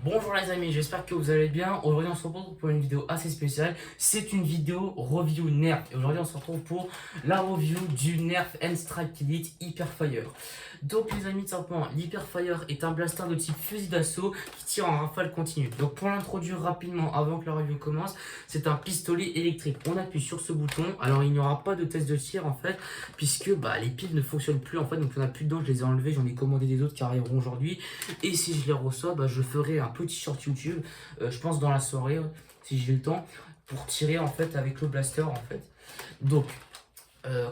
Bonjour les amis, j'espère que vous allez bien. Aujourd'hui on se retrouve pour une vidéo assez spéciale. C'est une vidéo review Nerf. Et aujourd'hui on se retrouve pour la review du Nerf N-Strike Elite Hyperfire. Donc les amis, tout simplement, l'Hyperfire est un blaster de type fusil d'assaut qui tire en rafale continue. Donc pour l'introduire rapidement avant que la review commence, c'est un pistolet électrique. On appuie sur ce bouton. Alors il n'y aura pas de test de tir en fait, puisque les piles ne fonctionnent plus en fait. Donc il n'y en a plus dedans, je les ai enlevées, j'en ai commandé des autres qui arriveront aujourd'hui. Et si je les reçois, je ferai un petit short YouTube, je pense dans la soirée, si j'ai le temps, pour tirer en fait avec le blaster en fait. Donc,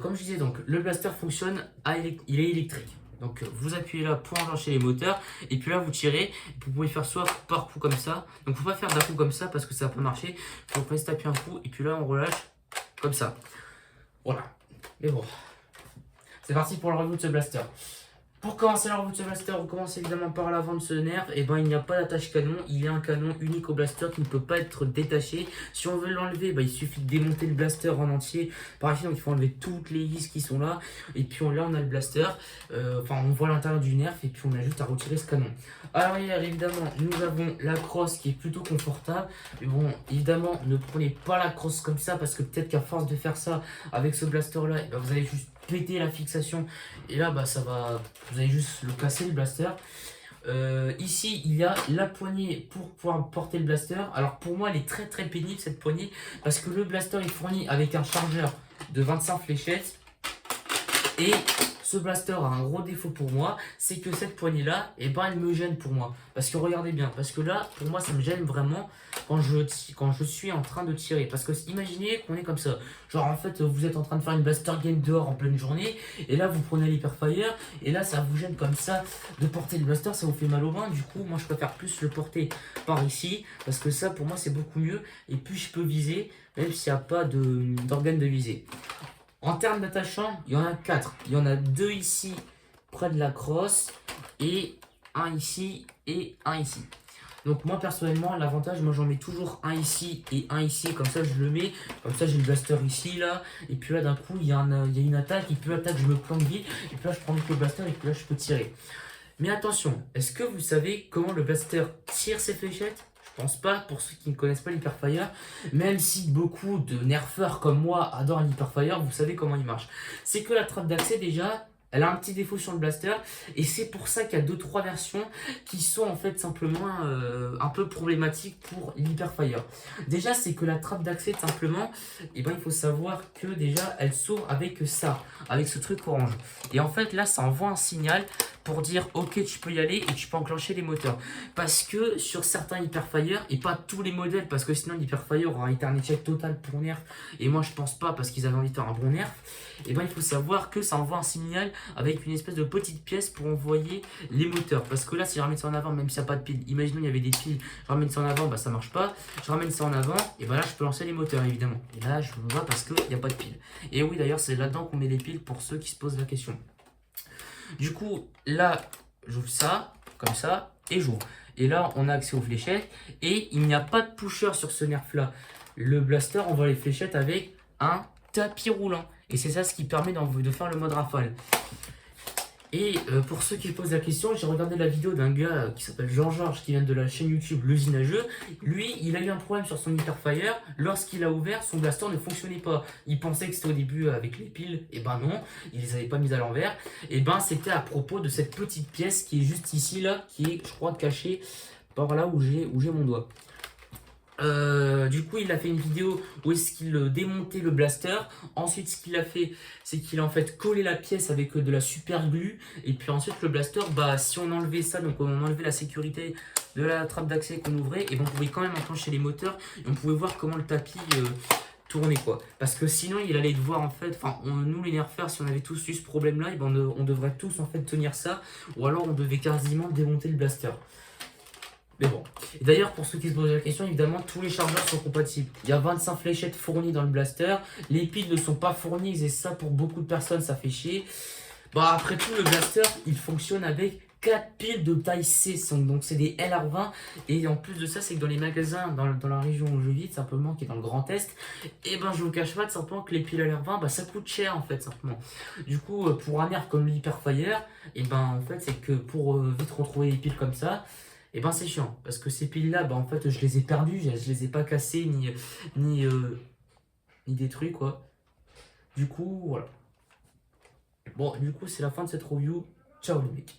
comme je disais, donc le blaster fonctionne, il est électrique. Donc vous appuyez là pour enclencher les moteurs et puis là vous tirez. Vous pouvez faire soit par coup comme ça. Donc faut pas faire d'un coup comme ça parce que ça va pas marcher. Vous pouvez taper un coup et puis là on relâche comme ça. Voilà. Mais bon, c'est parti pour la review de ce blaster. Pour commencer la review de ce blaster, on commence évidemment par l'avant de ce nerf. Et il n'y a pas d'attache canon, il y a un canon unique au blaster qui ne peut pas être détaché. Si on veut l'enlever, il suffit de démonter le blaster en entier. Par ici, donc il faut enlever toutes les vis qui sont là. Et puis là, on a le blaster. On voit l'intérieur du nerf et puis on a juste à retirer ce canon. À l'arrière, évidemment, nous avons la crosse qui est plutôt confortable. Mais bon, évidemment, ne prenez pas la crosse comme ça parce que peut-être qu'à force de faire ça avec ce blaster là, vous allez juste péter la fixation et là vous allez juste le casser le blaster. Ici il y a la poignée pour pouvoir porter le blaster. Alors pour moi elle est très très pénible cette poignée parce que le blaster est fourni avec un chargeur de 25 fléchettes et ce blaster a un gros défaut pour moi, c'est que cette poignée là, elle me gêne pour moi. Parce que regardez bien, parce que là, pour moi, ça me gêne vraiment quand je suis en train de tirer. Parce que imaginez qu'on est comme ça. Genre en fait, vous êtes en train de faire une blaster game dehors en pleine journée, et là vous prenez l'Hyperfire, et là ça vous gêne comme ça de porter le blaster, ça vous fait mal aux mains. Du coup, moi je préfère plus le porter par ici, parce que ça pour moi c'est beaucoup mieux, et puis je peux viser, même s'il n'y a pas d'organe de visée. En termes d'attachants, il y en a 4. Il y en a 2 ici, près de la crosse, et un ici, et un ici. Donc moi personnellement, l'avantage, moi j'en mets toujours un ici et un ici, comme ça je le mets, comme ça j'ai le blaster ici, là, et puis là d'un coup il y a une attaque, et puis l'attaque je me plante vite, et puis là je prends le blaster, et puis là je peux tirer. Mais attention, est-ce que vous savez comment le blaster tire ses fléchettes ? Je pense pas, pour ceux qui ne connaissent pas l'Hyperfire, même si beaucoup de nerfeurs comme moi adorent l'Hyperfire, vous savez comment il marche. C'est que la trappe d'accès déjà, elle a un petit défaut sur le blaster, et c'est pour ça qu'il y a 2-3 versions qui sont en fait simplement un peu problématiques pour l'Hyperfire. Déjà, c'est que la trappe d'accès, simplement, il faut savoir que déjà, elle s'ouvre avec ça, avec ce truc orange. Et en fait, là, ça envoie un signal pour dire ok, tu peux y aller et tu peux enclencher les moteurs. Parce que sur certains Hyperfire, et pas tous les modèles, parce que sinon l'Hyperfire aura été un échec total pour Nerf, et moi je pense pas parce qu'ils avaient envie de faire un bon Nerf, et il faut savoir que ça envoie un signal avec une espèce de petite pièce pour envoyer les moteurs. Parce que là, si je ramène ça en avant, même s'il n'y a pas de pile, imaginons il y avait des piles, je ramène ça en avant, ça marche pas, je ramène ça en avant, et là je peux lancer les moteurs évidemment. Et là je me vois parce qu'il n'y a pas de pile. Et oui, d'ailleurs, c'est là-dedans qu'on met les piles pour ceux qui se posent la question. Du coup, là, j'ouvre ça, comme ça, et j'ouvre. Et là, on a accès aux fléchettes. Et il n'y a pas de pusher sur ce nerf-là. Le blaster envoie les fléchettes avec un tapis roulant. Et c'est ça ce qui permet de faire le mode rafale. Et pour ceux qui se posent la question, j'ai regardé la vidéo d'un gars qui s'appelle Jean-Georges, qui vient de la chaîne YouTube L'Usine à Jeux. Lui, il a eu un problème sur son Hyperfire. Lorsqu'il a ouvert, son blaster ne fonctionnait pas. Il pensait que c'était au début avec les piles. Et non, il les avait pas mises à l'envers. Et c'était à propos de cette petite pièce qui est juste ici, là, qui est, je crois, cachée par là où j'ai mon doigt. Du coup, il a fait une vidéo où est-ce qu'il démontait le blaster. Ensuite, ce qu'il a fait, c'est qu'il a en fait collé la pièce avec de la super glue. Et puis ensuite, le blaster, si on enlevait ça, donc on enlevait la sécurité de la trappe d'accès qu'on ouvrait, et on pouvait quand même enclencher les moteurs. Et on pouvait voir comment le tapis tournait, quoi. Parce que sinon, il allait devoir en fait, nous les nerfeurs, si on avait tous eu ce problème-là, on devrait tous en fait tenir ça. Ou alors, on devait quasiment démonter le blaster. Mais bon. Et d'ailleurs, pour ceux qui se posent la question, évidemment, tous les chargeurs sont compatibles. Il y a 25 fléchettes fournies dans le blaster. Les piles ne sont pas fournies et ça, pour beaucoup de personnes, ça fait chier. Après tout, le blaster, il fonctionne avec 4 piles de taille C. Donc, c'est des LR20. Et en plus de ça, c'est que dans les magasins, dans la région où je vis, simplement, qui est dans le Grand Est, je vous cache pas, tout simplement, que les piles LR20, ça coûte cher, en fait, simplement. Du coup, pour un nerf comme l'Hyperfire, en fait, c'est que pour vite retrouver les piles comme ça, et ben c'est chiant. Parce que ces piles là, bah en fait je les ai perdues, je les ai pas cassées ni, ni détruites quoi. Du coup, voilà. Bon, du coup, c'est la fin de cette review. Ciao les mecs.